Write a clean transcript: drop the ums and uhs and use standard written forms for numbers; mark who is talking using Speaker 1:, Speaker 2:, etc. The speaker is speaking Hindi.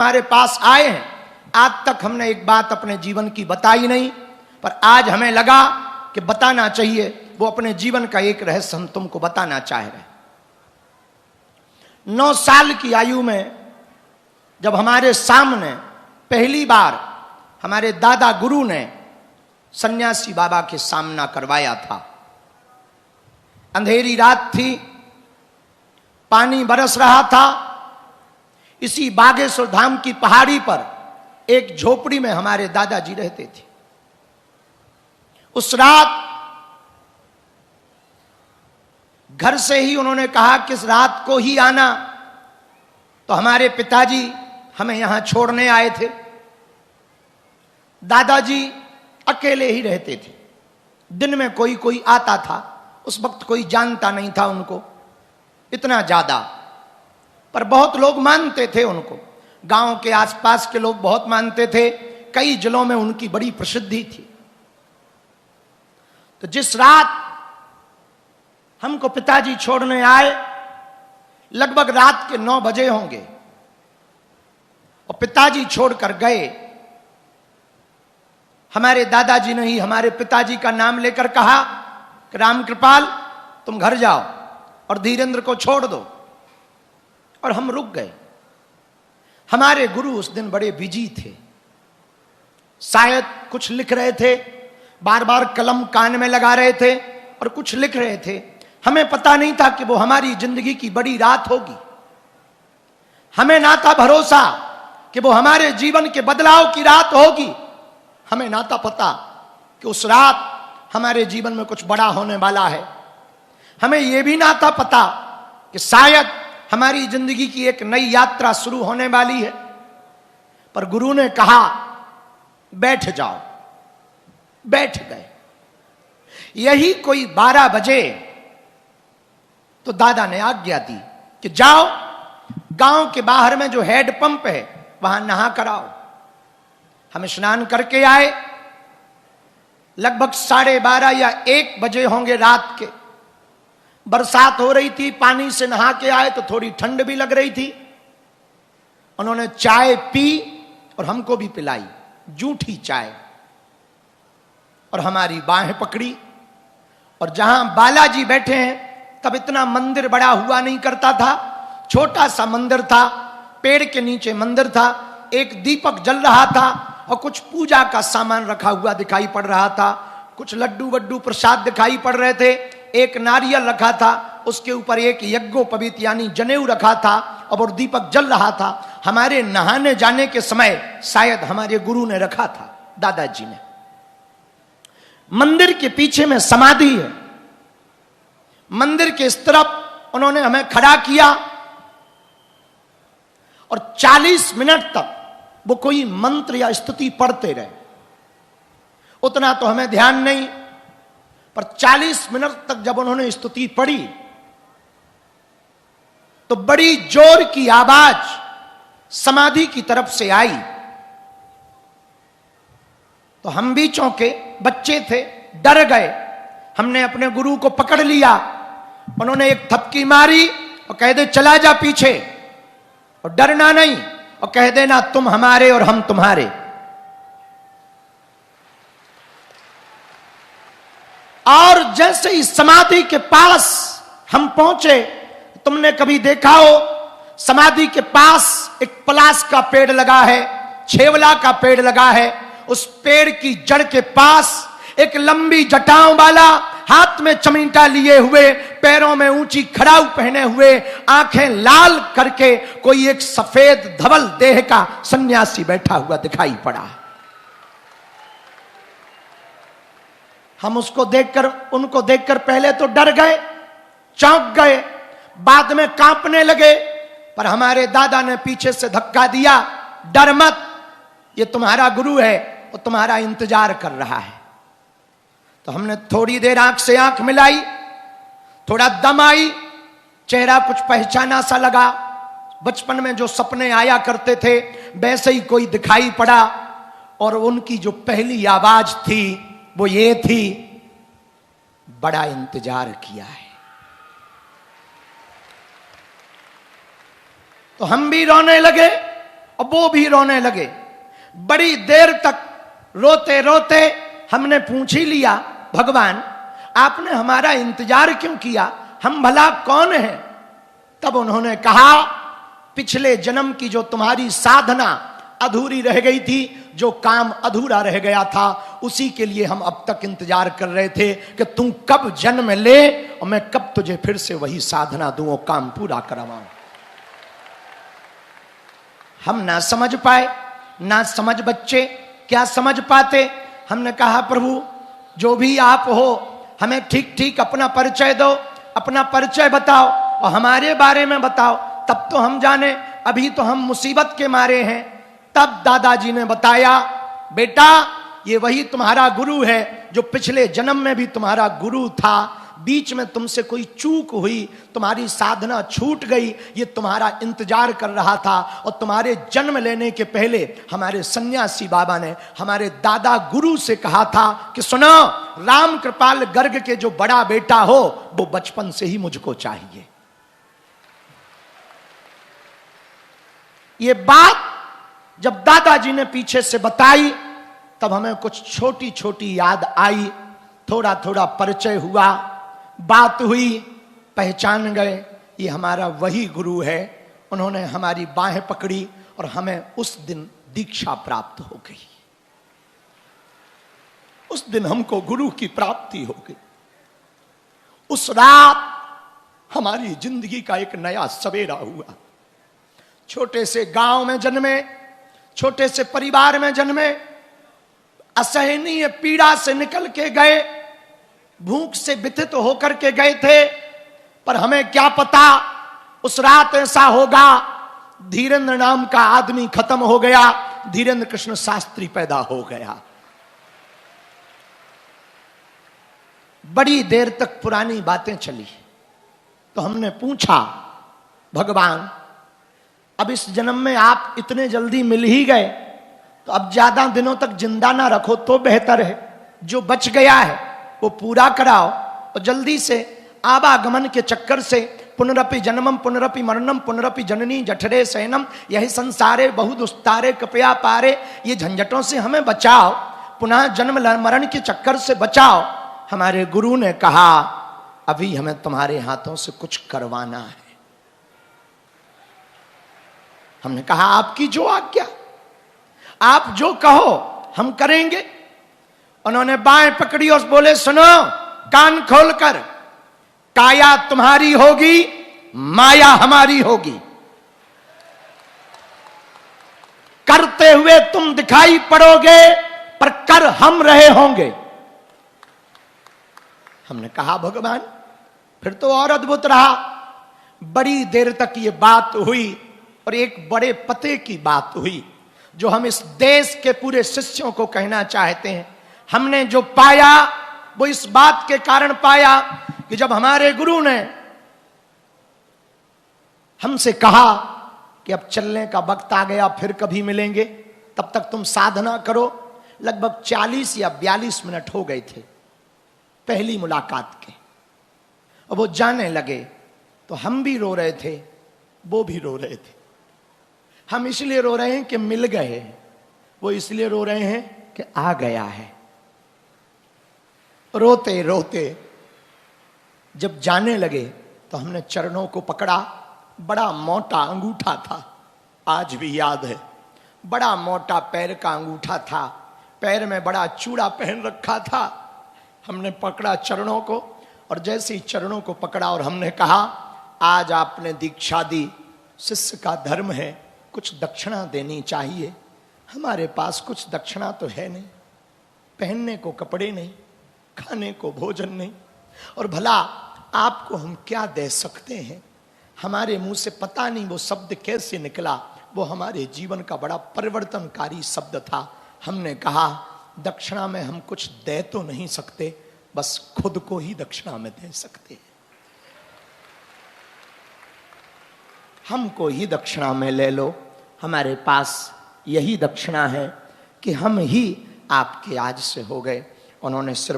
Speaker 1: हमारे पास आए हैं, आज तक हमने एक बात अपने जीवन की बताई नहीं, पर आज हमें लगा कि बताना चाहिए। वो अपने जीवन का एक रहस्य हम तुमको बताना चाह रहे हैं। 9 साल की आयु में जब हमारे सामने पहली बार हमारे दादा गुरु ने सन्यासी बाबा के सामना करवाया था। अंधेरी रात थी, पानी बरस रहा था। इसी बागेश्वर धाम की पहाड़ी पर एक झोपड़ी में हमारे दादाजी रहते थे। उस रात घर से ही उन्होंने कहा कि इस रात को ही आना, तो हमारे पिताजी हमें यहां छोड़ने आए थे। दादाजी अकेले ही रहते थे। दिन में कोई कोई आता था, उस वक्त कोई जानता नहीं था उनको इतना ज्यादा, पर बहुत लोग मानते थे उनको। गांव के आसपास के लोग बहुत मानते थे, कई जिलों में उनकी बड़ी प्रसिद्धि थी। तो जिस रात हमको पिताजी छोड़ने आए, लगभग रात के 9 बजे होंगे, और पिताजी छोड़कर गए। हमारे दादाजी ने ही हमारे पिताजी का नाम लेकर कहा कि रामकृपाल तुम घर जाओ और धीरेंद्र को छोड़ दो, और हम रुक गए। हमारे गुरु उस दिन बड़े बिजी थे, शायद कुछ लिख रहे थे, बार बार कलम कान में लगा रहे थे और कुछ लिख रहे थे। हमें पता नहीं था कि वो हमारी जिंदगी की बड़ी रात होगी। हमें ना था भरोसा कि वो हमारे जीवन के बदलाव की रात होगी। हमें ना था पता कि उस रात हमारे जीवन में कुछ बड़ा होने वाला है। हमें यह भी ना था पता कि शायद हमारी जिंदगी की एक नई यात्रा शुरू होने वाली है। पर गुरु ने कहा बैठ जाओ, बैठ गए। यही कोई 12 बजे तो दादा ने आज्ञा दी कि जाओ, गांव के बाहर में जो हेड पंप है वहां नहा कर आओ। हम स्नान करके आए। लगभग 12:30 या 1 बजे होंगे रात के। बरसात हो रही थी, पानी से नहा के आए तो थोड़ी ठंड भी लग रही थी। उन्होंने चाय पी और हमको भी पिलाई, जूठी चाय, और हमारी बाहें पकड़ी। और जहां बालाजी बैठे हैं, तब इतना मंदिर बड़ा हुआ नहीं करता था, छोटा सा मंदिर था, पेड़ के नीचे मंदिर था। एक दीपक जल रहा था और कुछ पूजा का सामान रखा हुआ दिखाई पड़ रहा था। कुछ लड्डू वड्डू प्रसाद दिखाई पड़ रहे थे। एक नारियल रखा था, उसके ऊपर एक यज्ञोपवीत यानी जनेऊ रखा था, और दीपक जल रहा था। हमारे नहाने जाने के समय शायद हमारे गुरु ने रखा था, दादाजी ने। मंदिर के पीछे में समाधि है। मंदिर के इस तरफ उन्होंने हमें खड़ा किया और 40 मिनट तक वो कोई मंत्र या स्तुति पढ़ते रहे। उतना तो हमें ध्यान नहीं, पर 40 मिनट तक जब उन्होंने स्तुति पढ़ी तो बड़ी जोर की आवाज समाधि की तरफ से आई। तो हम भी चौंके, बच्चे थे, डर गए। हमने अपने गुरु को पकड़ लिया। उन्होंने एक थपकी मारी और कह दे चला जा पीछे, और डरना नहीं, और कह देना तुम हमारे और हम तुम्हारे। और जैसे ही समाधि के पास हम पहुंचे, तुमने कभी देखा हो समाधि के पास एक पलाश का पेड़ लगा है, छेवला का पेड़ लगा है। उस पेड़ की जड़ के पास एक लंबी जटाओं वाला, हाथ में चमीटा लिए हुए, पैरों में ऊंची खड़ाऊ पहने हुए, आंखें लाल करके कोई एक सफेद धवल देह का सन्यासी बैठा हुआ दिखाई पड़ा। हम उसको देखकर, उनको देखकर पहले तो डर गए, चौंक गए, बाद में कांपने लगे। पर हमारे दादा ने पीछे से धक्का दिया, डर मत, ये तुम्हारा गुरु है, वो तुम्हारा इंतजार कर रहा है। तो हमने थोड़ी देर आंख से आंख मिलाई, थोड़ा दम आई, चेहरा कुछ पहचाना सा लगा। बचपन में जो सपने आया करते थे वैसे ही कोई दिखाई पड़ा। और उनकी जो पहली आवाज थी वो ये थी, बड़ा इंतजार किया है। तो हम भी रोने लगे और वो भी रोने लगे। बड़ी देर तक रोते रोते हमने पूछ ही लिया, भगवान आपने हमारा इंतजार क्यों किया, हम भला कौन हैं? तब उन्होंने कहा, पिछले जन्म की जो तुम्हारी साधना अधूरी रह गई थी, जो काम अधूरा रह गया था, उसी के लिए हम अब तक इंतजार कर रहे थे कि तू कब जन्म ले और मैं कब तुझे फिर से वही साधना दूं और काम पूरा करवाऊं। हम ना समझ पाए, ना समझ बच्चे क्या समझ पाते। हमने कहा, प्रभु जो भी आप हो, हमें ठीक ठीक अपना परिचय दो, अपना परिचय बताओ और हमारे बारे में बताओ, तब तो हम जाने। अभी तो हम मुसीबत के मारे हैं। तब दादाजी ने बताया, बेटा ये वही तुम्हारा गुरु है जो पिछले जन्म में भी तुम्हारा गुरु था। बीच में तुमसे कोई चूक हुई, तुम्हारी साधना छूट गई, ये तुम्हारा इंतजार कर रहा था। और तुम्हारे जन्म लेने के पहले हमारे सन्यासी बाबा ने हमारे दादा गुरु से कहा था कि सुनो, राम कृपाल गर्ग के जो बड़ा बेटा हो वो बचपन से ही मुझको चाहिए। ये बात जब दादाजी ने पीछे से बताई तब हमें कुछ छोटी छोटी याद आई, थोड़ा थोड़ा परिचय हुआ, बात हुई, पहचान गए ये हमारा वही गुरु है। उन्होंने हमारी बाहें पकड़ी और हमें उस दिन दीक्षा प्राप्त हो गई। उस दिन हमको गुरु की प्राप्ति हो गई। उस रात हमारी जिंदगी का एक नया सवेरा हुआ। छोटे से गांव में जन्मे, छोटे से परिवार में जन्मे, असहनीय पीड़ा से निकल के गए, भूख से व्यथित होकर के गए थे। पर हमें क्या पता उस रात ऐसा होगा, धीरेन्द्र नाम का आदमी खत्म हो गया, धीरेन्द्र कृष्ण शास्त्री पैदा हो गया। बड़ी देर तक पुरानी बातें चली तो हमने पूछा, भगवान अब इस जन्म में आप इतने जल्दी मिल ही गए तो अब ज्यादा दिनों तक जिंदा ना रखो तो बेहतर है। जो बच गया है वो पूरा कराओ और जल्दी से आवागमन के चक्कर से पुनरपि जन्मम पुनरपि मरणम पुनरपि जननी जठरे शयनम यही संसारे बहुदुस्तारे कृपया पारे, ये झंझटों से हमें बचाओ, पुनः जन्म मरण के चक्कर से बचाओ। हमारे गुरु ने कहा, अभी हमें तुम्हारे हाथों से कुछ करवाना है। हमने कहा, आपकी जो आज्ञा, आप जो कहो हम करेंगे। उन्होंने बाएं पकड़ी और बोले, सुनो कान खोलकर, काया तुम्हारी होगी, माया हमारी होगी। करते हुए तुम दिखाई पड़ोगे पर कर हम रहे होंगे। हमने कहा, भगवान फिर तो और अद्भुत रहा। बड़ी देर तक ये बात हुई और एक बड़े पते की बात हुई जो हम इस देश के पूरे शिष्यों को कहना चाहते हैं। हमने जो पाया वो इस बात के कारण पाया कि जब हमारे गुरु ने हमसे कहा कि अब चलने का वक्त आ गया, फिर कभी मिलेंगे, तब तक तुम साधना करो। लगभग 40 या 42 मिनट हो गए थे पहली मुलाकात के। और वो जाने लगे तो हम भी रो रहे थे, वो भी रो रहे थे। हम इसलिए रो रहे हैं कि मिल गए, वो इसलिए रो रहे हैं कि आ गया है। रोते रोते जब जाने लगे तो हमने चरणों को पकड़ा। बड़ा मोटा अंगूठा था, आज भी याद है, बड़ा मोटा पैर का अंगूठा था, पैर में बड़ा चूड़ा पहन रखा था। हमने पकड़ा चरणों को और जैसे ही चरणों को पकड़ा और हमने कहा, आज आपने दीक्षा दी, शिष्य का धर्म है, कुछ दक्षिणा देनी चाहिए। हमारे पास कुछ दक्षिणा तो है नहीं, पहनने को कपड़े नहीं, खाने को भोजन नहीं, और भला आपको हम क्या दे सकते हैं। हमारे मुंह से पता नहीं वो शब्द कैसे निकला, वो हमारे जीवन का बड़ा परिवर्तनकारी शब्द था। हमने कहा, दक्षिणा में हम कुछ दे तो नहीं सकते, बस खुद को ही दक्षिणा में दे सकते हैं। हमको ही दक्षिणा में ले लो, हमारे पास यही दक्षिणा है कि हम ही आपके आज से हो गए। उन्होंने सिर